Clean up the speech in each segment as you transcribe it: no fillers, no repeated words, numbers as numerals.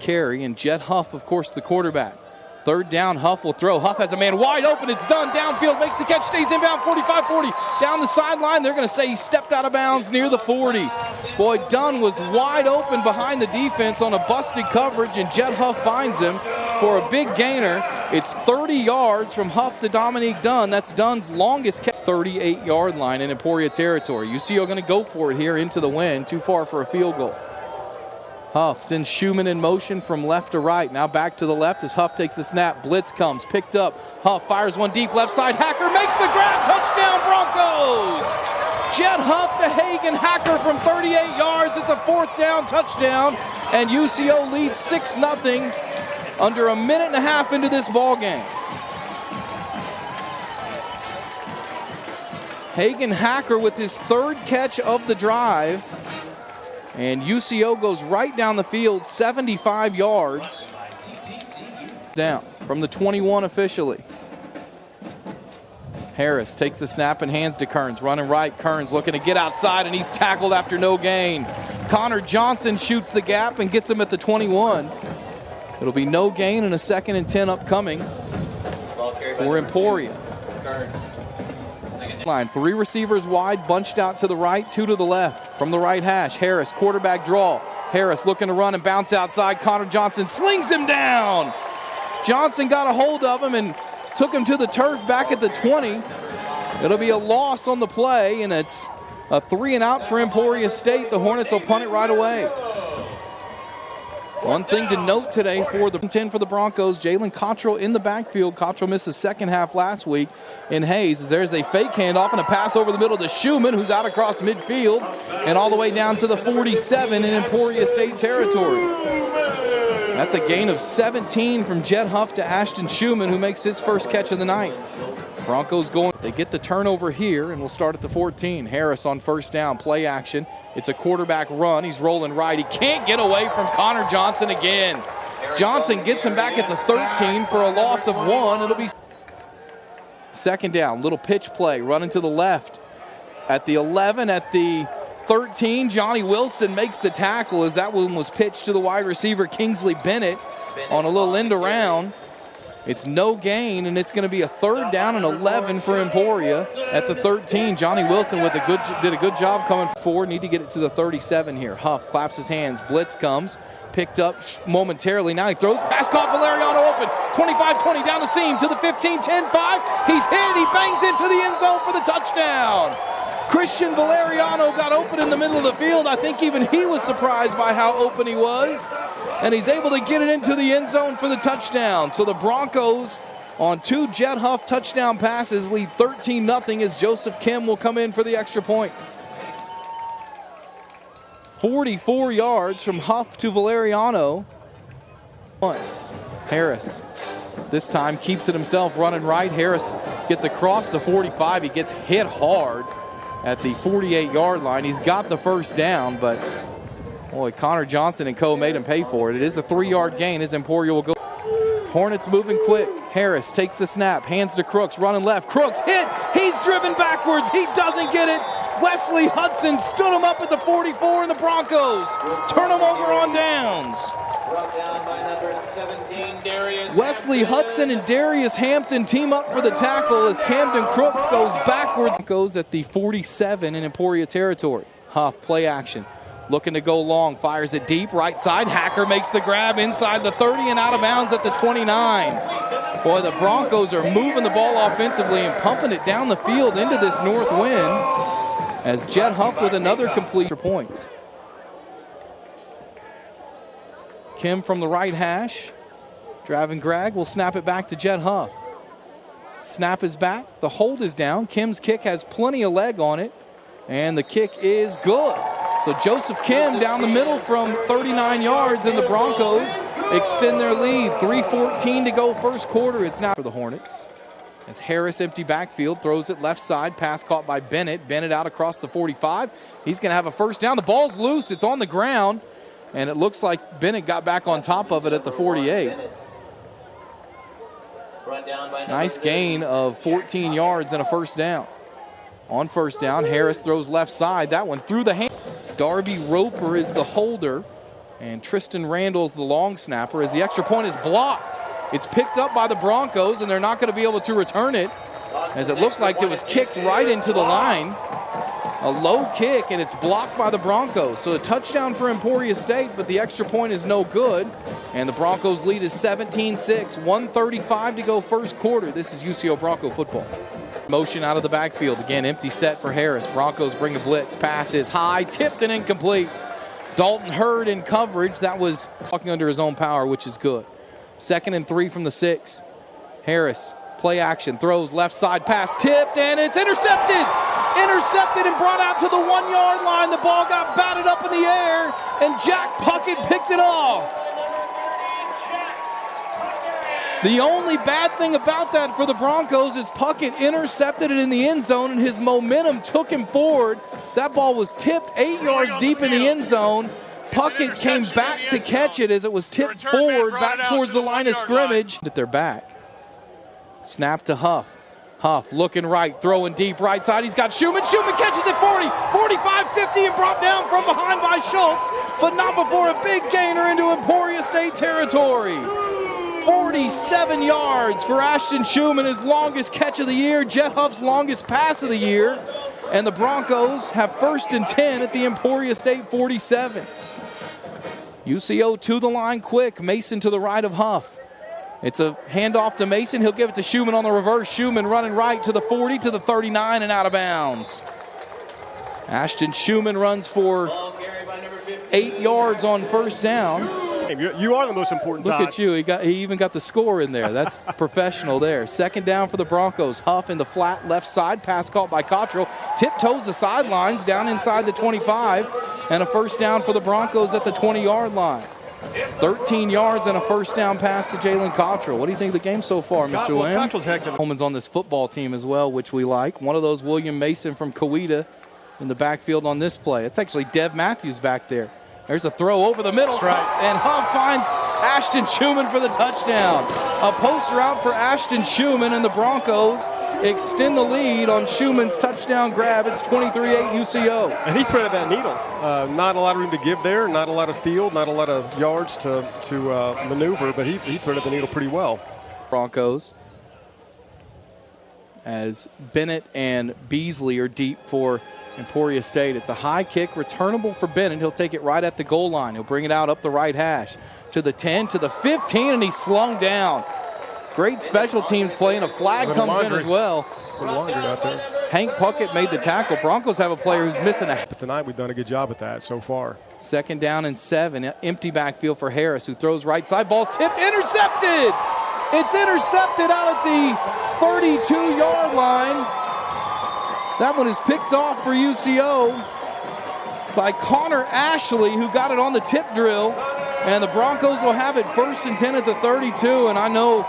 carry, and Jet Huff, of course, the quarterback. Third down, Huff will throw. Huff has a man wide open. It's done. Downfield, makes the catch, stays inbound, 45-40. Down the sideline, they're going to say he stepped out of bounds near the 40. Boy, Dunn was wide open behind the defense on a busted coverage, and Jet Huff finds him for a big gainer. It's 30 yards from Huff to Dominique Dunn. That's Dunn's longest catch. 38-yard line in Emporia territory. UCO going to go for it here into the wind. Too far for a field goal. Huff sends Schuman in motion from left to right. Now back to the left as Huff takes the snap. Blitz comes, picked up. Huff fires one deep left side. Hacker makes the grab. Touchdown Broncos! Jet Huff to Hagen Hacker from 38 yards. It's a fourth down touchdown. And UCO leads 6-0 under a minute and a half into this ball game. Hagen Hacker with his third catch of the drive. And UCO goes right down the field, 75 yards. Down from the 21 officially. Harris takes the snap and hands to Kearns. Running right, Kearns looking to get outside, and he's tackled after no gain. Connor Johnson shoots the gap and gets him at the 21. It'll be no gain and a 2nd and 10 upcoming for Emporia. Line. 3 receivers wide, bunched out to the right, 2 to the left. From the right hash, Harris, quarterback draw. Harris looking to run and bounce outside. Connor Johnson slings him down. Johnson got a hold of him and took him to the turf back at the 20. It'll be a loss on the play, and it's a 3 and out for Emporia State. The Hornets will punt it right away. One thing to note today for the 10 for the Broncos, Jalen Cottrell in the backfield. Cottrell missed the second half last week in Hayes. There's a fake handoff and a pass over the middle to Schuman, who's out across midfield and all the way down to the 47 in Emporia State territory. That's a gain of 17 from Jet Huff to Ashton Schuman, who makes his first catch of the night. Broncos going. They get the turnover here, and we'll start at the 14. Harris on first down, play action. It's a quarterback run. He's rolling right. He can't get away from Connor Johnson again. Johnson gets him back at the 13 for a loss of 1. It'll be second down. Little pitch play, running to the left. At the 11, at the 13, Johnny Wilson makes the tackle as that one was pitched to the wide receiver, Kingsley Bennett, on a little end around. It's no gain, and it's going to be a 3rd down and 11 for Emporia at the 13. Johnny Wilson did a good job coming forward. Need to get it to the 37 here. Huff claps his hands. Blitz comes. Picked up momentarily. Now he throws. Pass caught. Valeriano open. 25-20 down the seam to the 15. 10-5. He's hit. He bangs into the end zone for the touchdown. Christian Valeriano got open in the middle of the field. I think even he was surprised by how open he was. And he's able to get it into the end zone for the touchdown. So the Broncos on 2 Jet Huff touchdown passes lead 13-0 as Joseph Kim will come in for the extra point. 44 yards from Huff to Valeriano. Harris this time keeps it himself running right. Harris gets across the 45. He gets hit hard at the 48-yard line. He's got the first down, but boy, Connor Johnson and co made him pay for it. It is a 3-yard gain as Emporia will go. Hornets moving quick. Harris takes the snap, hands to Crooks, running left. Crooks hit. He's driven backwards. He doesn't get it. Wesley Hudson stood him up at the 44, and the Broncos turn him over on downs. Brought down by number 17, Darius Wesley Hudson and Darius Hampton team up for the tackle as Camden Crooks goes backwards. Goes at the 47 in Emporia territory. Huff, play action. Looking to go long, fires it deep, right side. Hacker makes the grab inside the 30 and out of bounds at the 29. Boy, the Broncos are moving the ball offensively and pumping it down the field into this north wind as Jet Huff with another complete for points. Kim from the right hash. Driving Greg will snap it back to Jet Huff. Snap is back. The hold is down. Kim's kick has plenty of leg on it, and the kick is good. So Joseph Kim down the middle from 39 yards, and the Broncos extend their lead. 3:14 to go first quarter. It's now for the Hornets. As Harris empty backfield, throws it left side. Pass caught by Bennett. Bennett out across the 45. He's going to have a first down. The ball's loose. It's on the ground, and it looks like Bennett got back on top of it at the 48. Nice gain of 14 yards and a first down. On first down, Harris throws left side. That one through the hand. Darby Roper is the holder And Tristan Randall's the long snapper as the extra point is blocked. It's picked up by the Broncos, and they're not going to be able to return it, as it looked like it was kicked right into the line. A low kick, and it's blocked by the Broncos. So a touchdown for Emporia State, but the extra point is no good. And the Broncos lead is 17-6, 1:35 to go first quarter. This is UCO Bronco football. Motion out of the backfield. Again, empty set for Harris. Broncos bring a blitz. Pass is high, tipped and incomplete. Dalton Hurd in coverage. That was walking under his own power, which is good. 2nd and 3 from the 6. Harris, play action, throws left side pass, tipped, and it's intercepted. Intercepted and brought out to the 1-yard line. The ball got batted up in the air, and Jack Puckett picked it off. The only bad thing about that for the Broncos is Puckett intercepted it in the end zone, and his momentum took him forward. That ball was tipped 8 yards deep in the end zone. Puckett came back to catch it as it was tipped forward back towards the line of scrimmage. That they're back. Snap to Huff. Huff looking right, throwing deep right side. He's got Schuman. Schuman catches it 40, 45, 50, and brought down from behind by Schultz, but not before a big gainer into Emporia State territory. 47 yards for Ashton Schuman, his longest catch of the year, Jet Huff's longest pass of the year. And the Broncos have 1st and 10 at the Emporia State 47. UCO to the line quick. Mason to the right of Huff. It's a handoff to Mason. He'll give it to Schuman on the reverse. Schuman running right to the 40, to the 39, and out of bounds. Ashton Schuman runs for 8 yards on 1st down. You are the most important. Look at you. He even got the score in there. That's professional there. 2nd down for the Broncos. Huff in the flat left side. Pass caught by Cottrell. Tiptoes the sidelines down inside the 25. And a 1st down for the Broncos at the 20-yard line. 13 yards and a 1st down pass to Jalen Cottrell. What do you think of the game so far, Mr. Lamb? Cottrell's heck of a... Holman's on this football team as well, which we like. One of those, William Mason from Coweta in the backfield on this play. It's actually Dev Matthews back there. There's a throw over the middle. That's right. And Huff finds Ashton Schuman for the touchdown. A poster out for Ashton Schuman, and the Broncos extend the lead on Schuman's touchdown grab. It's 23-8 UCO. And he threaded that needle. Not a lot of room to give there, not a lot of field, not a lot of yards to maneuver, but he threaded the needle pretty well. Broncos, as Bennett and Beasley are deep for Emporia State. It's a high kick, returnable for Bennett. He'll take it right at the goal line. He'll bring it out up the right hash to the 10, to the 15, and he's slung down. Great special teams play, and a flag comes in as well. Some laundry out there. Hank Puckett made the tackle. Broncos have a player who's missing a... But tonight we've done a good job at that so far. 2nd down and 7. Empty backfield for Harris, who throws right side. Ball's tipped. Intercepted! It's intercepted out at the 32-yard line. That one is picked off for UCO by Connor Ashley, who got it on the tip drill. And the Broncos will have it 1st and 10 at the 32. And I know,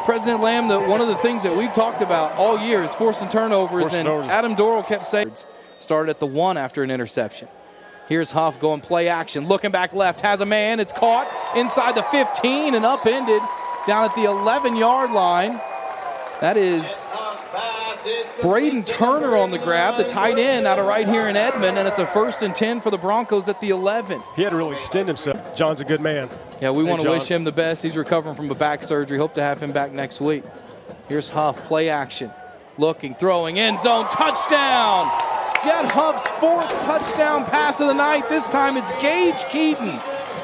President Lamb, that one of the things that we've talked about all year is forcing turnovers. And Adam Dorrell kept saying, started at the 1 after an interception. Here's Huff going play action, looking back left, has a man. It's caught inside the 15 and upended down at the 11-yard line. That is Braden Turner on the grab, the tight end out of right here in Edmond, and it's a 1st and 10 for the Broncos at the 11. He had to really extend himself. John's a good man. Yeah, we want to wish him the best. He's recovering from a back surgery. Hope to have him back next week. Here's Huff, play action. Looking, throwing, end zone, touchdown! Jet Huff's 4th touchdown pass of the night. This time it's Gage Keaton.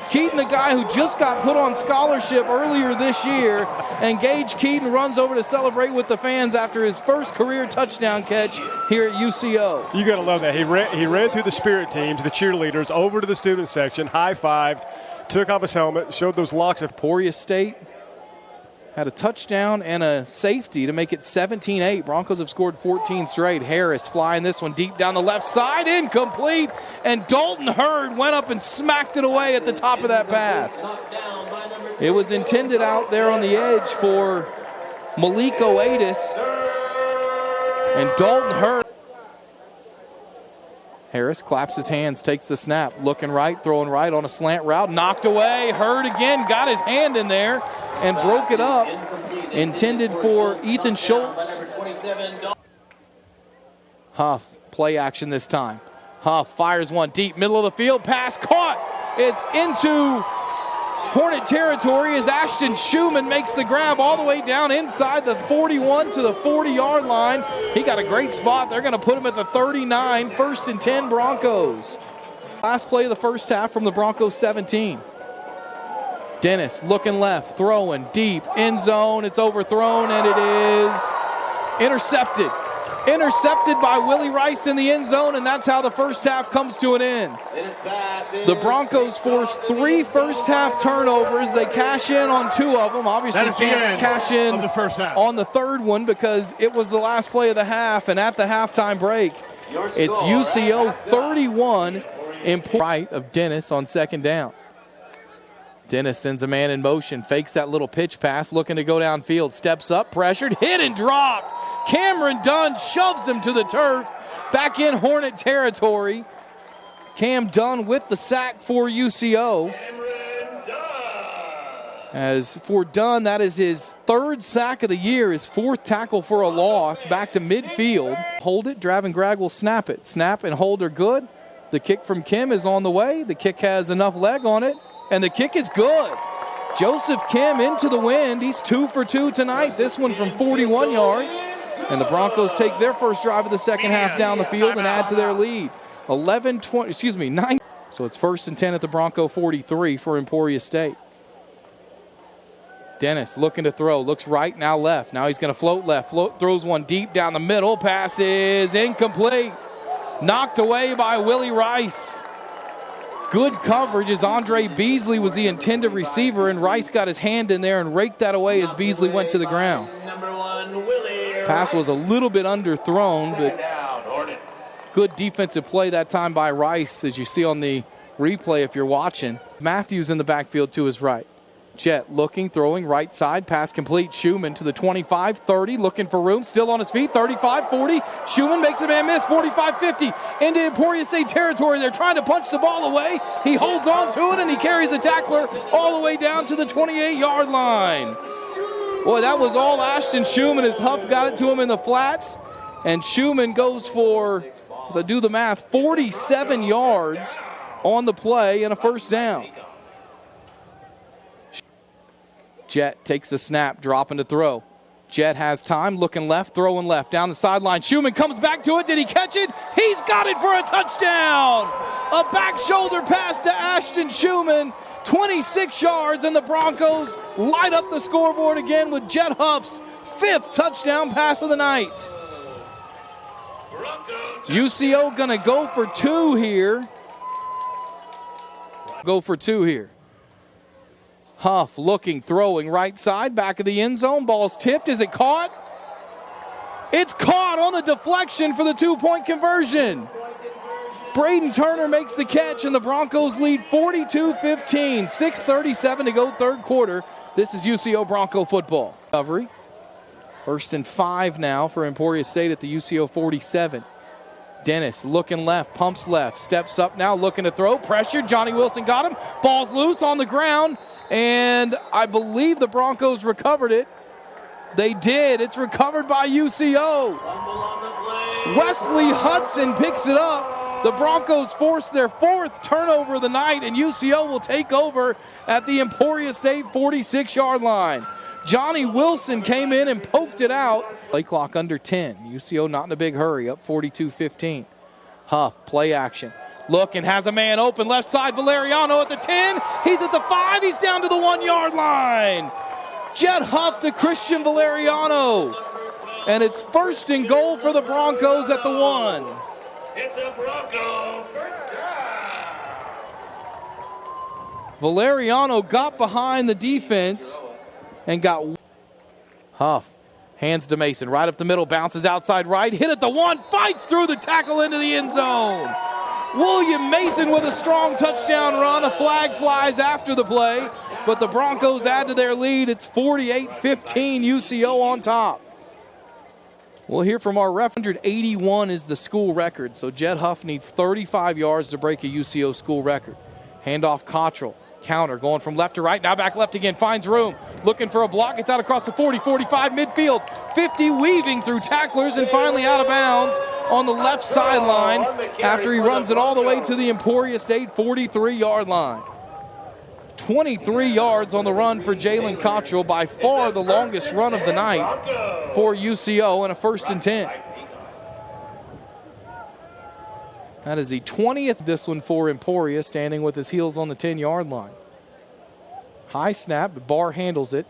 Keaton, a guy who just got put on scholarship earlier this year, and Gage Keaton runs over to celebrate with the fans after his first career touchdown catch here at UCO. You got to love that. He ran through the spirit teams, the cheerleaders, over to the student section, high-fived, took off his helmet, showed those locks. Emporia State had a touchdown and a safety to make it 17-8. Broncos have scored 14 straight. Harris flying this one deep down the left side, incomplete, and Dalton Hurd went up and smacked it away at the top of that pass. It was intended out there on the edge for Malik Oatis, and Dalton Hurd. Harris claps his hands, takes the snap, looking right, throwing right on a slant route, knocked away. Hurd again got his hand in there and broke it up. Intended for Ethan Schultz. Huff, play action this time. Huff fires one deep, middle of the field, pass caught It's into Hornet territory as Ashton Schuman makes the grab all the way down inside the 41 to the 40-yard line. He got a great spot. They're going to put him at the 39, 1st and 10 Broncos. Last play of the first half from the Broncos 17. Dennis looking left, throwing deep, end zone. It's overthrown, and it is intercepted. Intercepted by Willie Rice in the end zone, and that's how the first half comes to an end. The Broncos force 3 first-half turnovers. They cash in on 2 of them. Obviously can't cash in on the third one because it was the last play of the half, and at the halftime break, it's UCO 31 in right of Dennis on second down. Dennis sends a man in motion, fakes that little pitch pass, looking to go downfield, steps up, pressured, hit and drop. Cameron Dunn shoves him to the turf. Back in Hornet territory. Cam Dunn with the sack for UCO. As for Dunn, that is his 3rd sack of the year, his 4th tackle for a loss. Back to midfield. Hold it, Drab and Grag will snap it. Snap and hold are good. The kick from Kim is on the way. The kick has enough leg on it, and the kick is good. Joseph Kim into the wind. He's 2 for 2 tonight. This one from 41 yards. And the Broncos take their first drive of the second half down the field and add to their lead. 9. So it's 1st and 10 at the Bronco 43 for Emporia State. Dennis looking to throw, looks right, now left. Now he's going to float left, throws one deep down the middle. Pass is incomplete. Knocked away by Willie Rice. Good coverage as Andre Beasley was the intended receiver, and Rice got his hand in there and raked that away as Beasley went to the ground. Pass was a little bit underthrown, but good defensive play that time by Rice, as you see on the replay if you're watching. Matthews in the backfield to his right. Jet looking, throwing, right side, pass complete. Schuman to the 25, 30, looking for room, still on his feet, 35, 40. Schuman makes a man miss, 45, 50, into Emporia State territory. They're trying to punch the ball away. He holds on to it, and he carries a tackler all the way down to the 28-yard line. Boy, that was all Ashton Schuman as Huff got it to him in the flats. And Schuman goes for, as I do the math, 47 yards on the play and a first down. Jet takes the snap, dropping to throw. Jet has time, looking left, throwing left, down the sideline. Schuman comes back to it. Did he catch it? He's got it for a touchdown. A back shoulder pass to Ashton Schuman. 26 yards, and the Broncos light up the scoreboard again with Jet Huff's 5th touchdown pass of the night. UCO gonna go for 2 here. Huff looking, throwing, right side, back of the end zone. Ball's tipped. Is it caught? It's caught on the deflection for the 2-point conversion. Braden Turner makes the catch, and the Broncos lead 42-15. 6:37 to go, third quarter. This is UCO Bronco football. Recovery. 1st and 5 now for Emporia State at the UCO 47. Dennis looking left, pumps left, steps up now, looking to throw. Pressure. Johnny Wilson got him. Ball's loose on the ground, and I believe the Broncos recovered it. They did. It's recovered by UCO. Wesley Hudson picks it up. The Broncos force their 4th turnover of the night, and UCO will take over at the Emporia State 46-yard line. Johnny Wilson came in and poked it out. Play clock under 10. UCO not in a big hurry, up 42-15. Huff, play action. Look, and has a man open, left side, Valeriano at the 10. He's at the 5. He's down to the 1-yard line. Jet Huff to Christian Valeriano. And it's 1st and goal for the Broncos at the 1. It's a Bronco first down. Valeriano got behind the defense and got Huff. Hands to Mason, right up the middle, bounces outside right, hit at the 1, fights through the tackle into the end zone. William Mason with a strong touchdown run. A flag flies after the play, but the Broncos add to their lead. It's 48-15, UCO on top. We'll hear from our ref. 181 is the school record, so Jet Huff needs 35 yards to break a UCO school record. Handoff Cottrell. Counter going from left to right. Now back left again. Finds room. Looking for a block. It's out across the 40, 45 midfield. 50 weaving through tacklers and finally out of bounds on the left sideline after he runs it all the way to the Emporia State 43-yard line. 23 yards on the run for Jalen Cottrell, by far the longest run of the night for UCO, and a 1st and 10. That is the 20th, this one for Emporia, standing with his heels on the 10-yard line. High snap, but Barr handles it.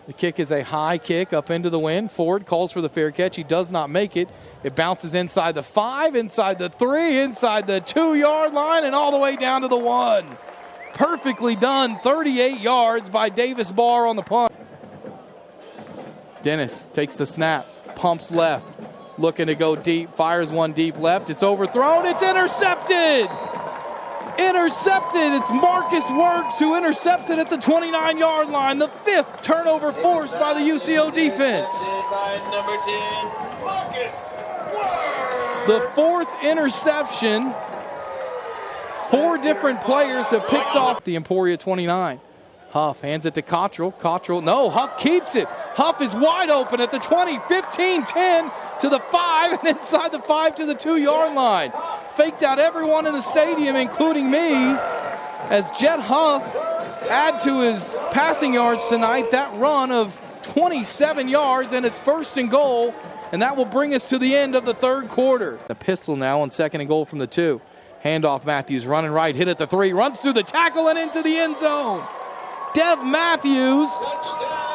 The kick is a high kick up into the wind. Ford calls for the fair catch. He does not make it. It bounces inside the 5, inside the 3, inside the 2-yard line, and all the way down to the 1. Perfectly done, 38 yards by Davis Barr on the punt. Dennis takes the snap, pumps left, looking to go deep, fires one deep left. It's overthrown, it's intercepted! Intercepted, it's Marcus Works who intercepts it at the 29-yard line. The 5th turnover forced by the UCO defense. Number 10, Marcus Works. The 4th interception. 4 different players have picked off the Emporia 29. Huff hands it to Cottrell. No, Huff keeps it. Huff is wide open at the 20, 15, 10 to the 5, and inside the 5 to the 2-yard line. Faked out everyone in the stadium, including me, as Jet Huff add to his passing yards tonight. That run of 27 yards, and it's 1st and goal, and that will bring us to the end of the 3rd quarter. A pistol now on 2nd and goal from the 2. Handoff, Matthews running right, hit at the 3, runs through the tackle and into the end zone. Dev Matthews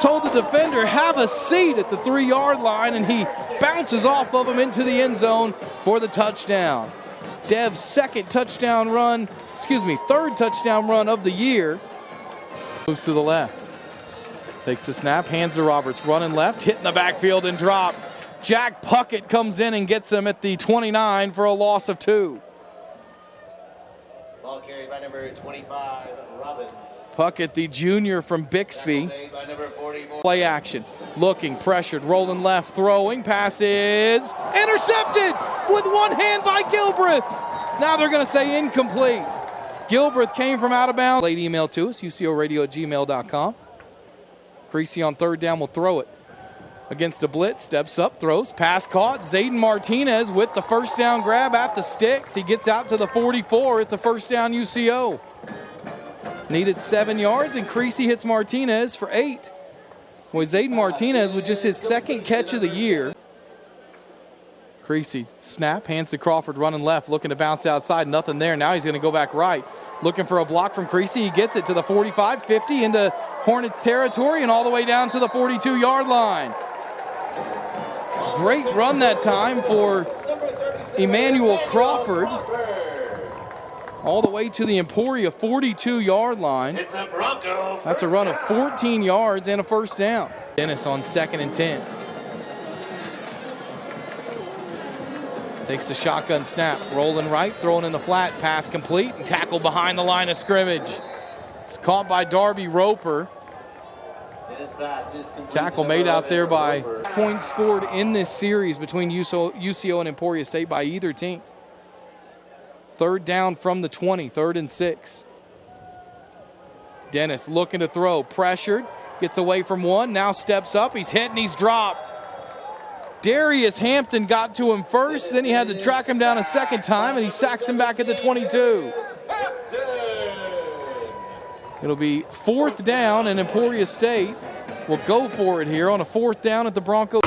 told the defender, have a seat at the 3-yard line, and he bounces off of him into the end zone for the touchdown. Dev's 3rd touchdown run of the year. Moves to the left. Takes the snap, hands to Roberts, running left, hitting the backfield and dropped. Jack Puckett comes in and gets him at the 29 for a loss of 2. Ball carried by number 25, Robbins. Puckett, the junior from Bixby. Play action. Looking, pressured, rolling left, throwing. Passes. Intercepted with one hand by Gilbreth. Now they're going to say incomplete. Gilbreth came from out of bounds. Late email to us, ucoradio@gmail.com. Creasy on 3rd down will throw it. Against a blitz, steps up, throws, pass caught. Zayden Martinez with the 1st down grab at the sticks. He gets out to the 44. It's a 1st down UCO. Needed 7 yards, and Creasy hits Martinez for 8. Boy, Zayden Martinez with just his 2nd catch of the year. Creasy, snap, hands to Crawford, running left, looking to bounce outside. Nothing there. Now he's going to go back right. Looking for a block from Creasy. He gets it to the 45, 50, into Hornets territory, and all the way down to the 42-yard line. Great run that time for Emmanuel Crawford. All the way to the Emporia 42-yard line. It's a Bronco. That's a run of 14 yards and a 1st down. Dennis on 2nd and 10. Takes a shotgun snap, rolling right, throwing in the flat, pass complete, and tackled behind the line of scrimmage. It's caught by Darby Roper. Tackle made out there by points scored in this series between UCO and Emporia State by either team. 3rd down from the 20, 3rd and 6. Dennis looking to throw, pressured, gets away from one, now steps up, he's hit and he's dropped. Darius Hampton got to him first, then he had to track him down a 2nd time, and he sacks him back at the 22. It'll be 4th down, and Emporia State will go for it here on a 4th down at the Broncos.